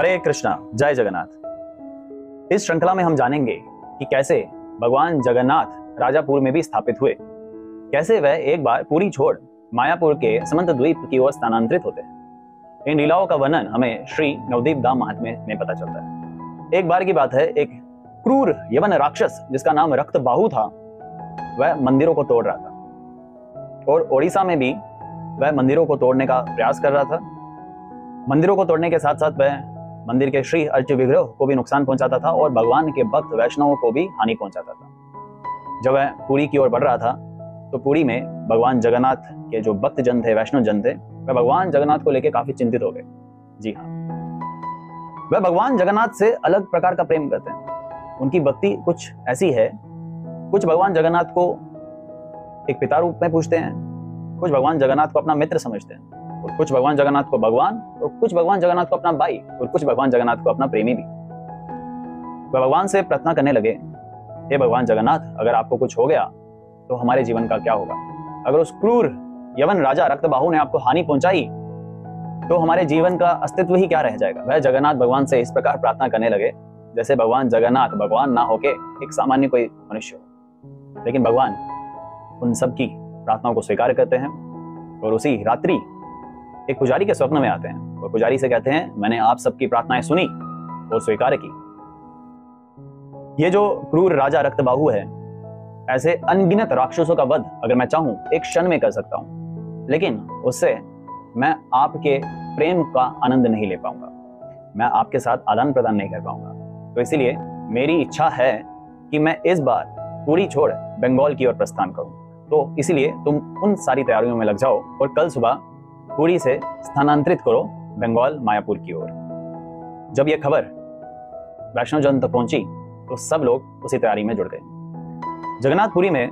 हरे कृष्णा, जय जगन्नाथ। इस श्रृंखला में हम जानेंगे कि कैसे भगवान जगन्नाथ राजापुर में भी स्थापित हुए, कैसे वह एक बार पुरी छोड़ मायापुर के समंत द्वीप की ओर स्थानांतरित होते हैं। इन लीलाओं का वर्णन हमें श्री नवदीप दाम महात्म्य में पता चलता है। एक बार की बात है, एक क्रूर यवन राक्षस जिसका नाम रक्तबाहु था, वह मंदिरों को तोड़ रहा था और ओडिशा में भी वह मंदिरों को तोड़ने का प्रयास कर रहा था। मंदिरों को तोड़ने के साथ साथ वह मंदिर के श्री अर्च विग्रह को भी नुकसान पहुंचाता था और भगवान के भक्त वैष्णवों को भी हानि पहुंचाता था। जब वह पुरी की ओर बढ़ रहा था तो पुरी में भगवान जगन्नाथ के जो भक्त जन थे, वैष्णव जन थे, वह भगवान जगन्नाथ को लेकर काफी चिंतित हो गए। जी हाँ, वह भगवान जगन्नाथ से अलग प्रकार का प्रेम करते हैं। उनकी भक्ति कुछ ऐसी है, कुछ भगवान जगन्नाथ को एक पिता रूप में पूजते हैं, कुछ भगवान जगन्नाथ को अपना मित्र समझते हैं, और कुछ भगवान जगन्नाथ को भगवान, और कुछ भगवान जगन्नाथ को अपना भाई, और कुछ भगवान जगन्नाथ को अपना प्रेमी भी। वह भगवान से प्रार्थना करने लगे, हे भगवान जगन्नाथ, अगर आपको कुछ हो गया तो हमारे जीवन का क्या होगा? अगर उस क्रूर यवन राजा रक्तबाहु ने आपको हानि पहुंचाई तो हमारे जीवन का अस्तित्व ही क्या रह जाएगा? वह जगन्नाथ भगवान से इस प्रकार प्रार्थना करने लगे जैसे भगवान जगन्नाथ भगवान ना होके एक सामान्य कोई मनुष्य हो। लेकिन भगवान उन सब की प्रार्थनाओं को स्वीकार करते हैं और उसी रात्रि एक पुजारी के स्वप्न में आते हैं और पुजारी से कहते हैं, मैंने आप सबकी प्रार्थनाएं सुनी और स्वीकार की। ये जो क्रूर राजा रक्तबाहु है, ऐसे अनगिनत राक्षसों का वध अगर मैं चाहूं एक क्षण में कर सकता हूं, लेकिन उससे मैं आपके प्रेम का आनंद नहीं ले पाऊंगा, मैं आपके साथ आदान प्रदान नहीं कर पाऊंगा। तो इसीलिए मेरी इच्छा है कि मैं इस बार पुरी छोड़ बंगाल की ओर प्रस्थान करूं। तो इसीलिए तुम उन सारी तैयारियों में लग जाओ और कल सुबह पुरी से स्थानांतरित करो बंगाल मायापुर की ओर। जब यह खबर वैष्णव जन तक पहुंची तो सब लोग उसी तैयारी में जुड़ गए। जगन्नाथपुरी में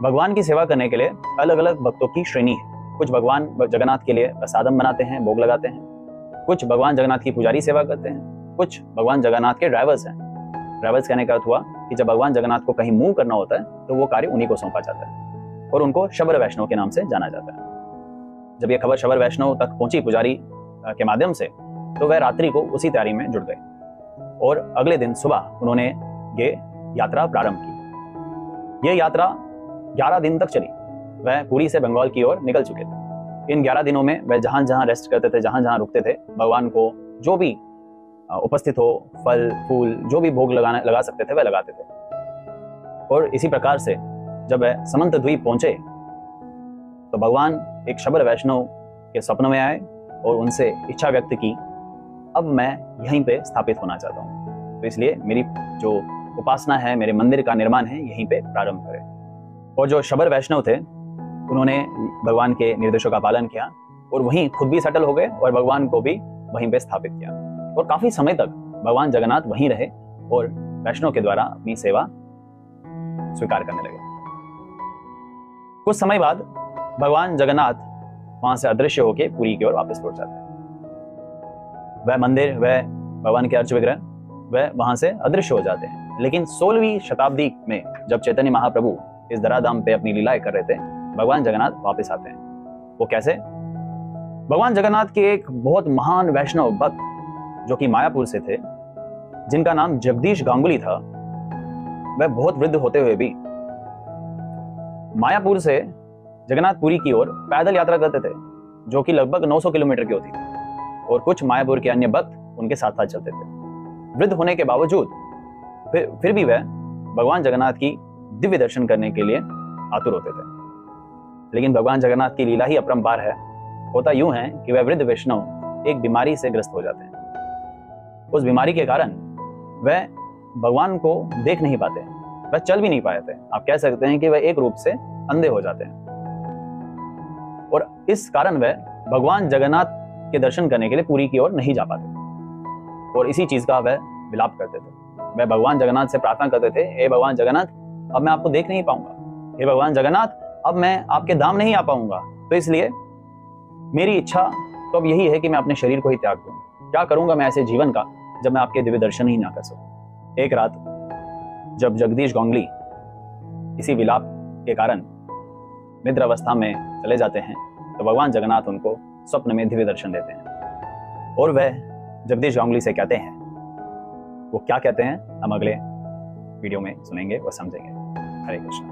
भगवान की सेवा करने के लिए अलग अलग भक्तों की श्रेणी है। कुछ भगवान जगन्नाथ के लिए प्रसादम बनाते हैं, भोग लगाते हैं, कुछ भगवान जगन्नाथ की पुजारी सेवा करते हैं, कुछ भगवान जगन्नाथ के ड्राइवर्स हैं। ड्राइवर्स कहने का अर्थ हुआ कि जब भगवान जगन्नाथ को कहीं मूव करना होता है तो वो कार्य उन्हीं को सौंपा जाता है और उनको शबर वैष्णव के नाम से जाना जाता है। जब यह खबर शबर वैष्णव तक पहुंची पुजारी के माध्यम से, तो वह रात्रि को उसी तैयारी में जुट गए और अगले दिन सुबह उन्होंने ये यात्रा प्रारंभ की। यह यात्रा 11 दिन तक चली। वह पुरी से बंगाल की ओर निकल चुके थे। इन 11 दिनों में वह जहां जहां रेस्ट करते थे, जहां जहां रुकते थे, भगवान को जो भी उपस्थित हो, फल फूल जो भी भोग लगा सकते थे वह लगाते थे। और इसी प्रकार से जब वह समंत द्वीप पहुंचे तो भगवान एक शबर वैष्णव के स्वप्न में आए और उनसे इच्छा व्यक्त की, अब मैं यहीं पे स्थापित होना चाहता हूँ, तो इसलिए मेरी जो उपासना है, मेरे मंदिर का निर्माण है, यहीं पे प्रारंभ करें। और जो शबर वैष्णव थे उन्होंने भगवान के निर्देशों का पालन किया और वहीं खुद भी सेटल हो गए और भगवान को भी वहीं पे स्थापित किया और काफी समय तक भगवान जगन्नाथ वहीं रहे और वैष्णव के द्वारा अपनी सेवा स्वीकार करने लगे। कुछ समय बाद भगवान जगन्नाथ वहां से अदृश्य होकर पुरी की ओर वापस लौट जाते हैं। वह मंदिर, वह भगवान के अर्च विग्रह, वह वहां से अदृश्य हो जाते हैं। लेकिन 16वीं शताब्दी में जब चैतन्य महाप्रभु इस धराधाम पे अपनी लीलाएं कर रहे थे, भगवान जगन्नाथ वापस आते हैं। वो कैसे? भगवान जगन्नाथ के एक बहुत महान वैष्णव भक्त जो कि मायापुर से थे, जिनका नाम जगदीश गांगुली था, वह बहुत वृद्ध होते हुए भी मायापुर से जगन्नाथपुरी की ओर पैदल यात्रा करते थे, जो कि लगभग 900 किलोमीटर की होती थी, और कुछ मायापुर के अन्य भक्त उनके साथ साथ चलते थे। वृद्ध होने के बावजूद फिर भी वह भगवान जगन्नाथ की दिव्य दर्शन करने के लिए आतुर होते थे। लेकिन भगवान जगन्नाथ की लीला ही अपरंपार है। होता यूं है कि वह वृद्ध वैष्णव एक बीमारी से ग्रस्त हो जाते हैं। उस बीमारी के कारण वह भगवान को देख नहीं पाते, वह चल भी नहीं पाते। आप कह सकते हैं कि वह एक रूप से अंधे हो जाते हैं और इस कारण वह भगवान जगन्नाथ के दर्शन करने के लिए पुरी की ओर नहीं जा पाते और इसी चीज का वह विलाप करते थे। वह भगवान जगन्नाथ से प्रार्थना करते थे, हे भगवान जगन्नाथ, अब मैं आपको देख नहीं पाऊंगा। हे भगवान जगन्नाथ, अब मैं आपके धाम नहीं आ पाऊंगा, तो इसलिए मेरी इच्छा तो अब यही है कि मैं अपने शरीर को ही त्याग दूं। क्या करूंगा मैं ऐसे जीवन का जब मैं आपके दिव्य दर्शन ही ना कर सकूं। एक रात जब जगदीश गांगुली इसी विलाप के कारण निद्रा अवस्था में चले जाते हैं तो भगवान जगन्नाथ उनको स्वप्न में दिव्य दर्शन देते हैं और वह जगदीश गांगुली से कहते हैं। वो क्या कहते हैं हम अगले वीडियो में सुनेंगे और समझेंगे। हरे कृष्ण।